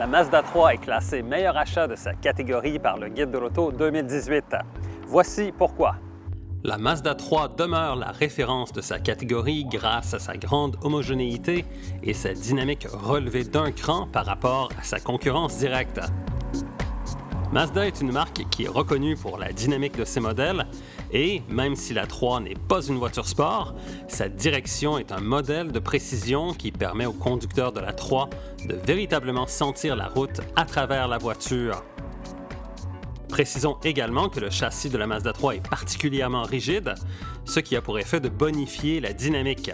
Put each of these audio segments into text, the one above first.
La Mazda 3 est classée meilleur achat de sa catégorie par le Guide de l'auto 2018. Voici pourquoi. La Mazda 3 demeure la référence de sa catégorie grâce à sa grande homogénéité et sa dynamique relevée d'un cran par rapport à sa concurrence directe. Mazda est une marque qui est reconnue pour la dynamique de ses modèles et, même si la 3 n'est pas une voiture sport, sa direction est un modèle de précision qui permet au conducteur de la 3 de véritablement sentir la route à travers la voiture. Précisons également que le châssis de la Mazda 3 est particulièrement rigide, ce qui a pour effet de bonifier la dynamique.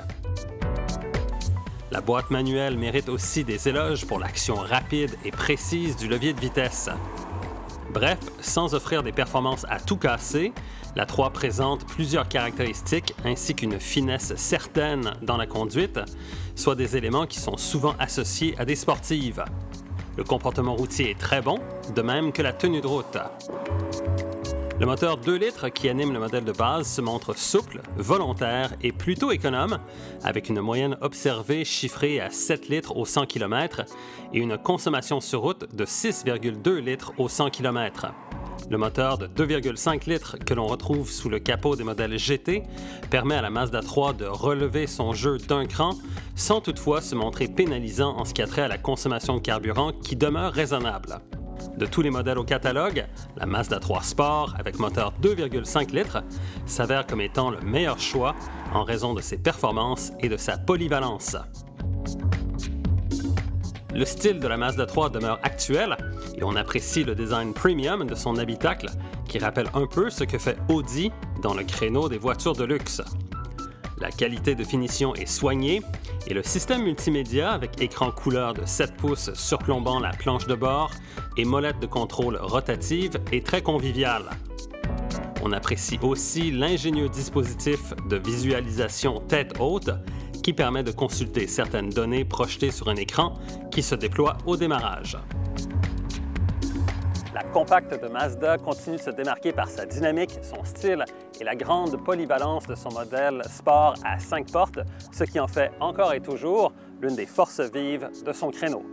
La boîte manuelle mérite aussi des éloges pour l'action rapide et précise du levier de vitesse. Bref, sans offrir des performances à tout casser, la 3 présente plusieurs caractéristiques ainsi qu'une finesse certaine dans la conduite, soit des éléments qui sont souvent associés à des sportives. Le comportement routier est très bon, de même que la tenue de route. Le moteur 2 litres qui anime le modèle de base se montre souple, volontaire et plutôt économe, avec une moyenne observée chiffrée à 7 litres au 100 km et une consommation sur route de 6,2 litres au 100 km. Le moteur de 2,5 litres que l'on retrouve sous le capot des modèles GT permet à la Mazda 3 de relever son jeu d'un cran sans toutefois se montrer pénalisant en ce qui a trait à la consommation de carburant qui demeure raisonnable. De tous les modèles au catalogue, la Mazda 3 Sport avec moteur 2,5 litres s'avère comme étant le meilleur choix en raison de ses performances et de sa polyvalence. Le style de la Mazda 3 demeure actuel et on apprécie le design premium de son habitacle qui rappelle un peu ce que fait Audi dans le créneau des voitures de luxe. La qualité de finition est soignée et le système multimédia avec écran couleur de 7 pouces surplombant la planche de bord et molette de contrôle rotative est très convivial. On apprécie aussi l'ingénieux dispositif de visualisation tête haute qui permet de consulter certaines données projetées sur un écran qui se déploie au démarrage. La compacte de Mazda continue de se démarquer par sa dynamique, son style et la grande polyvalence de son modèle sport à 5 portes, ce qui en fait encore et toujours l'une des forces vives de son créneau.